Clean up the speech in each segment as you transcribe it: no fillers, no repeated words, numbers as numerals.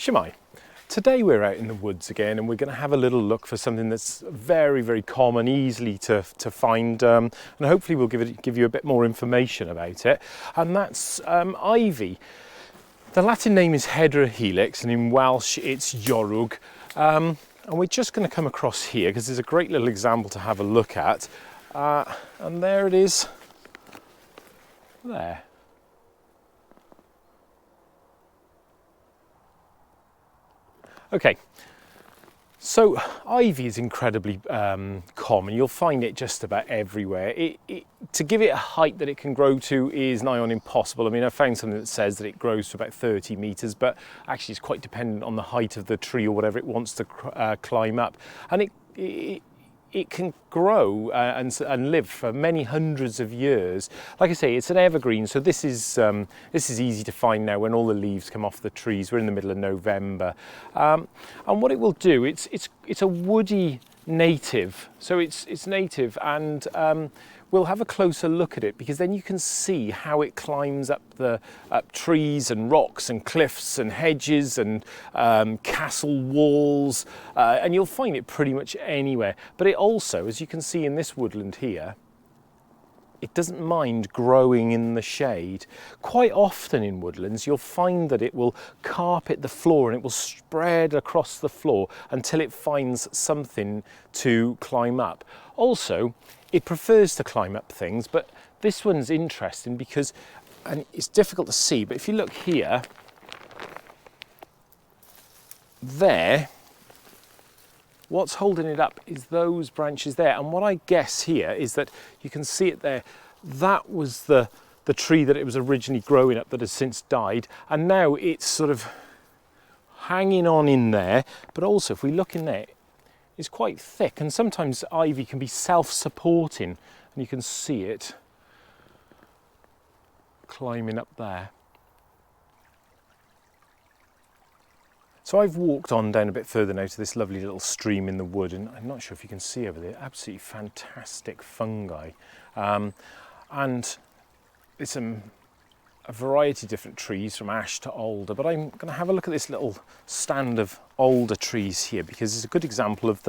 Shemai, today we're out in the woods again and we're going to have a little look for something that's very, very common, easily to find, and hopefully we'll give you a bit more information about it, and that's ivy. The Latin name is Hedera helix, and in Welsh it's Yorwg, and we're just going to come across here because there's a great little example to have a look at, and there it is there. Okay, so ivy is incredibly common. You'll find it just about everywhere. To give it a height that it can grow to is nigh on impossible. I mean, I found something that says that it grows to about 30 metres, but actually it's quite dependent on the height of the tree or whatever it wants to climb up. And it can grow and live for many hundreds of years. Like I say, it's an evergreen, so this is easy to find now when all the leaves come off the trees. We're in the middle of November, and what it will do, it's a woody native, so it's native, and we'll have a closer look at it because then you can see how it climbs up trees and rocks and cliffs and hedges and castle walls, and you'll find it pretty much anywhere. But it also, as you can see in this woodland here, it doesn't mind growing in the shade. Quite often in woodlands you'll find that it will carpet the floor and it will spread across the floor until it finds something to climb up. Also, it prefers to climb up things, but this one's interesting because, and it's difficult to see, but if you look here, there, what's holding it up is those branches there. And what I guess here is that you can see it there. That was the tree that it was originally growing up that has since died. And now it's sort of hanging on in there. But also, if we look in there, it's quite thick. And sometimes ivy can be self-supporting. And you can see it climbing up there. So I've walked on down a bit further now to this lovely little stream in the wood, and I'm not sure if you can see over there, absolutely fantastic fungi. And it's a variety of different trees from ash to alder, but I'm going to have a look at this little stand of alder trees here because it's a good example of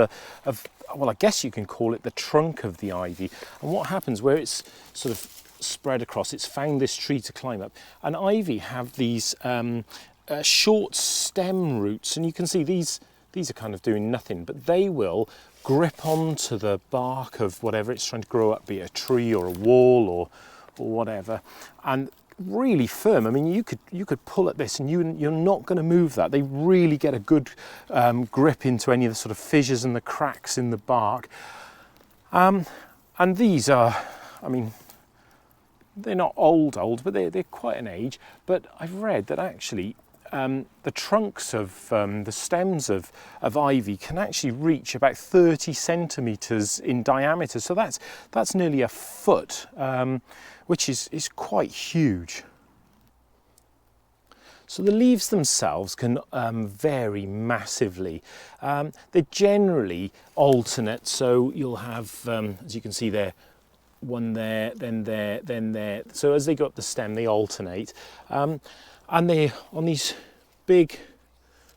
well, I guess you can call it the trunk of the ivy. And what happens where it's sort of spread across, it's found this tree to climb up, and ivy have these short stem roots, and you can see these are kind of doing nothing, but they will grip onto the bark of whatever it's trying to grow up, be it a tree or a wall or whatever, and really firm. I mean, you could pull at this and you're not going to move that. They really get a good grip into any of the sort of fissures and the cracks in the bark, and these are, I mean, they're not old, but they're quite an age. But I've read that actually the trunks of the stems of ivy can actually reach about 30 centimetres in diameter. So that's nearly a foot, which is quite huge. So the leaves themselves can vary massively. They're generally alternate, so you'll have, as you can see there, one there, then there, then there. So as they go up the stem, they alternate. And they're on these big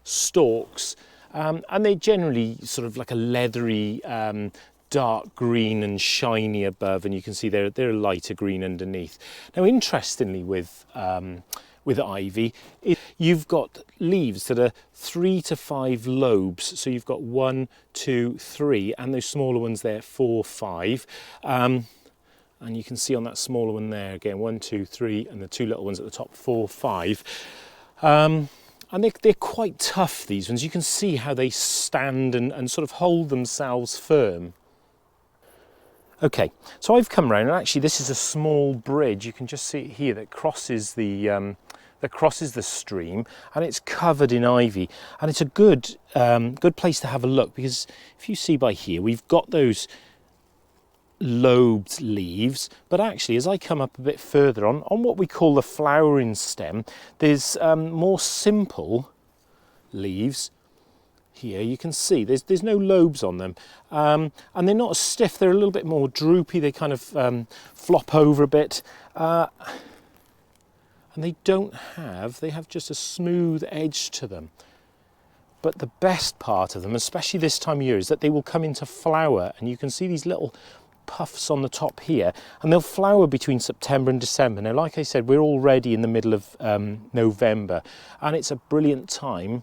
stalks, and they're generally sort of like a leathery dark green and shiny above, and you can see they're a lighter green underneath. Now, interestingly, with ivy, you've got leaves that are 3 to 5 lobes. So you've got 1, 2, 3, and those smaller ones there, 4, 5. And you can see on that smaller one there, again, 1, 2, 3, and the 2 little ones at the top, 4, 5. And they're quite tough, these ones. You can see how they stand and sort of hold themselves firm. Okay, so I've come round, and actually this is a small bridge. You can just see it here that crosses the stream, and it's covered in ivy. And it's a good place to have a look, because if you see by here, we've got those lobed leaves, but actually as I come up a bit further on what we call the flowering stem, there's more simple leaves. Here you can see there's no lobes on them, and they're not as stiff. They're a little bit more droopy. They kind of flop over a bit, and they have just a smooth edge to them. But the best part of them, especially this time of year, is that they will come into flower, and you can see these little puffs on the top here, and they'll flower between September and December. Now, like I said, we're already in the middle of November, and it's a brilliant time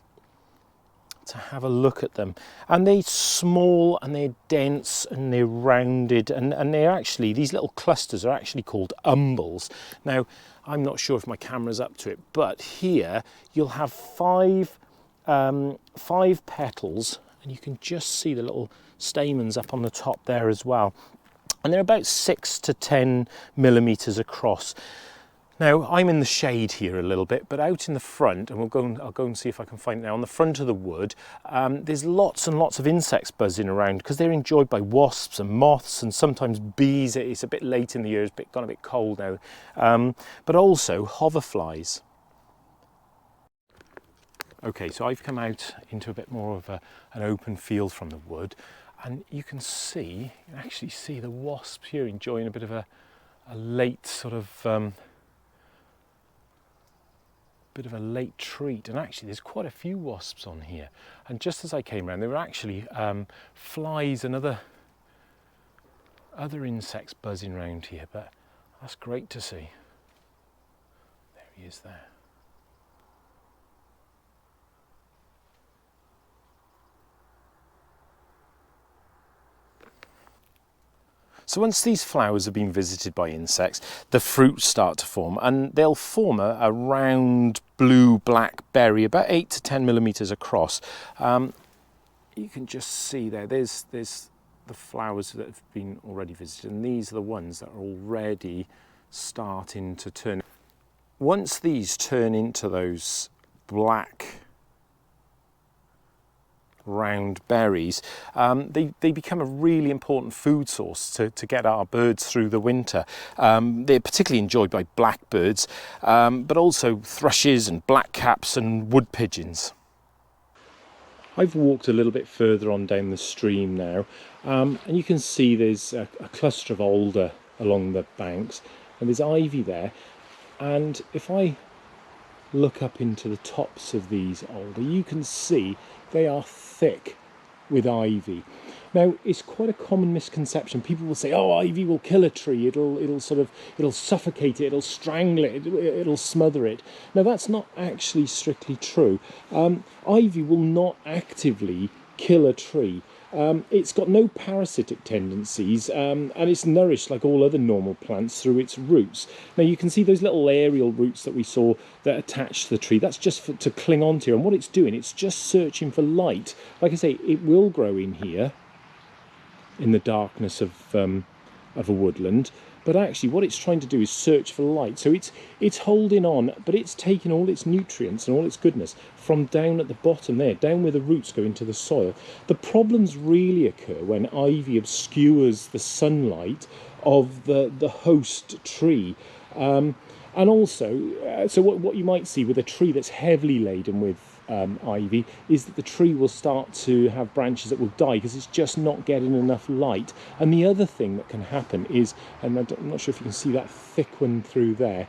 to have a look at them. And they're small and they're dense and they're rounded, and they're actually, these little clusters are actually called umbels. Now, I'm not sure if my camera's up to it, but here you'll have five petals, and you can just see the little stamens up on the top there as well. And they're about 6 to 10 millimeters across. Now, I'm in the shade here a little bit, but out in the front, and I'll go and see if I can find it now, on the front of the wood, there's lots and lots of insects buzzing around because they're enjoyed by wasps and moths and sometimes bees. It's a bit late in the year, it's gone a bit cold now, but also hoverflies. Okay, so I've come out into a bit more of an open field from the wood, and you can actually see the wasps here enjoying a bit of a late sort of bit of a late treat. And actually there's quite a few wasps on here, and just as I came around there were actually flies and other insects buzzing around here, but that's great to see. There he is there. So once these flowers have been visited by insects, the fruits start to form, and they'll form a round blue-black berry about 8 to 10 millimeters across. You can just see there's the flowers that have been already visited, and these are the ones that are already starting to turn. Once these turn into those black round berries, they become a really important food source to get our birds through the winter. They're particularly enjoyed by blackbirds, but also thrushes and blackcaps and wood pigeons. I've walked a little bit further on down the stream now, and you can see there's a cluster of alder along the banks, and there's ivy there. And if I look up into the tops of these alder, you can see they are thick with ivy. Now, it's quite a common misconception. People will say, "Oh, ivy will kill a tree. It'll suffocate it. It'll strangle it. It'll smother it." Now, that's not actually strictly true. Ivy will not actively kill a tree. It's got no parasitic tendencies, and it's nourished like all other normal plants through its roots. Now you can see those little aerial roots that we saw that attach to the tree. That's just to cling on to, and what it's doing, it's just searching for light. Like I say, it will grow in here, in the darkness of a woodland, but actually what it's trying to do is search for light. So it's holding on, but it's taking all its nutrients and all its goodness from down at the bottom there, down where the roots go into the soil. The problems really occur when ivy obscures the sunlight of the host tree. And also, so what you might see with a tree that's heavily laden with ivy is that the tree will start to have branches that will die because it's just not getting enough light. And the other thing that can happen is, and I'm not sure if you can see that thick one through there,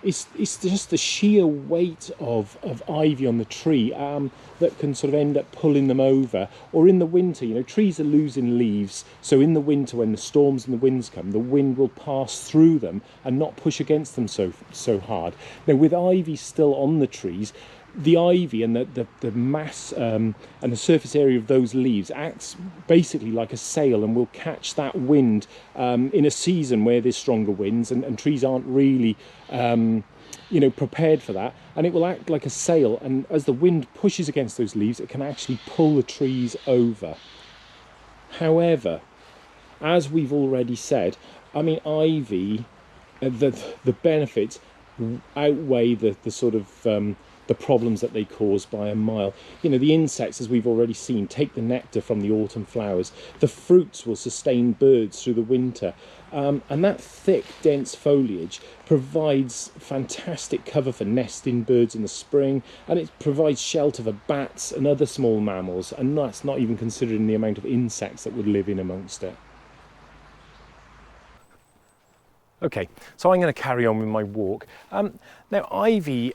it's just the sheer weight of ivy on the tree that can sort of end up pulling them over. Or in the winter, you know, trees are losing leaves, so in the winter when the storms and the winds come, the wind will pass through them and not push against them so hard. Now with ivy still on the trees, the ivy and the mass and the surface area of those leaves acts basically like a sail and will catch that wind in a season where there's stronger winds and trees aren't really prepared for that, and it will act like a sail, and as the wind pushes against those leaves it can actually pull the trees over. However, as we've already said, I mean, ivy, the benefits outweigh the sort of the problems that they cause by a mile. You know, the insects, as we've already seen, take the nectar from the autumn flowers. The fruits will sustain birds through the winter. And that thick, dense foliage provides fantastic cover for nesting birds in the spring, and it provides shelter for bats and other small mammals, and that's not even considering the amount of insects that would live in amongst it. Okay, so I'm going to carry on with my walk. Now, ivy,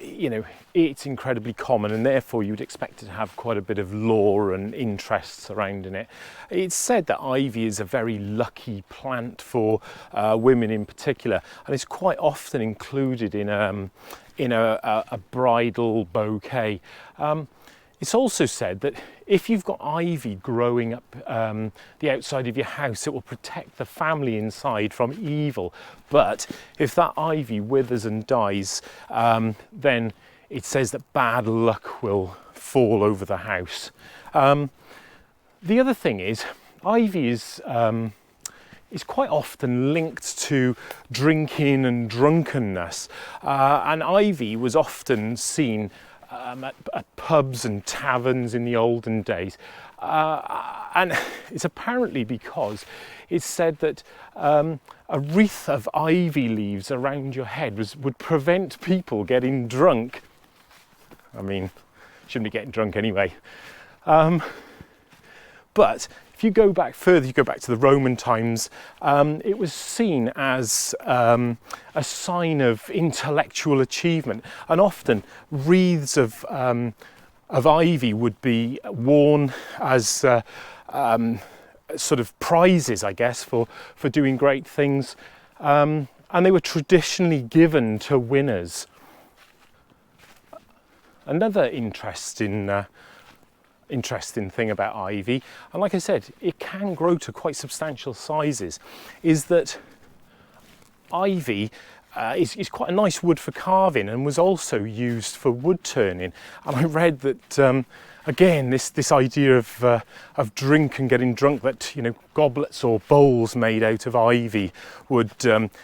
you know, it's incredibly common, and therefore you'd expect it to have quite a bit of lore and interest surrounding it. It's said that ivy is a very lucky plant for women in particular, and it's quite often included in a bridal bouquet. It's also said that if you've got ivy growing up the outside of your house, it will protect the family inside from evil. But if that ivy withers and dies, then it says that bad luck will fall over the house. The other thing is, ivy is quite often linked to drinking and drunkenness, and ivy was often seen at pubs and taverns in the olden days, and it's apparently because it's said that a wreath of ivy leaves around your head would prevent people getting drunk. I mean, shouldn't be getting drunk anyway. But if you go back further, you go back to the Roman times, it was seen as a sign of intellectual achievement, and often wreaths of ivy would be worn as sort of prizes, I guess, for doing great things, and they were traditionally given to winners. Another interesting thing about ivy, and like I said, it can grow to quite substantial sizes, is that ivy is quite a nice wood for carving and was also used for wood turning. And I read that again, this idea of drink and getting drunk, that, you know, goblets or bowls made out of ivy would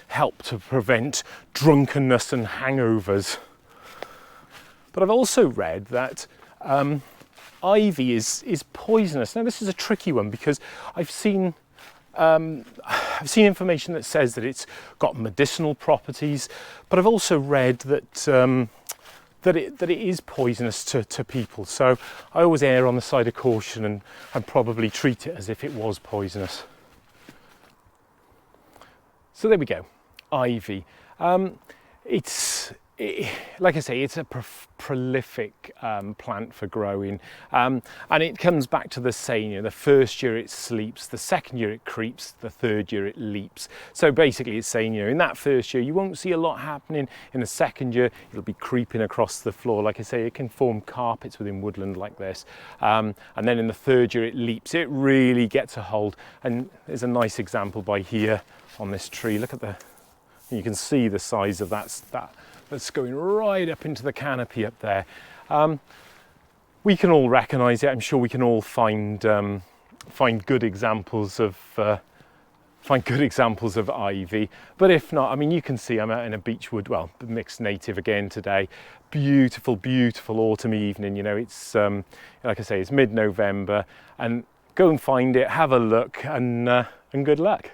help to prevent drunkenness and hangovers. But I've also read that ivy is poisonous. Now, this is a tricky one because I've seen information that says that it's got medicinal properties, but I've also read that it is poisonous to people. So I always err on the side of caution and probably treat it as if it was poisonous. So there we go, ivy. Like I say, it's a prolific plant for growing, and it comes back to the saying, you know, the first year it sleeps, the second year it creeps, the third year it leaps. So basically it's saying, you know, in that first year you won't see a lot happening. In the second year it'll be creeping across the floor. Like I say, it can form carpets within woodland like this, and then in the third year it leaps. It really gets a hold, and there's a nice example by here on this tree. Look at you can see the size of that's going right up into the canopy up there. We can all recognise it. I'm sure we can all find good examples of ivy. But if not, I mean, you can see I'm out in a beechwood, well, mixed native again today. Beautiful, beautiful autumn evening. You know, it's like I say, it's mid-November, and go and find it, have a look, and good luck.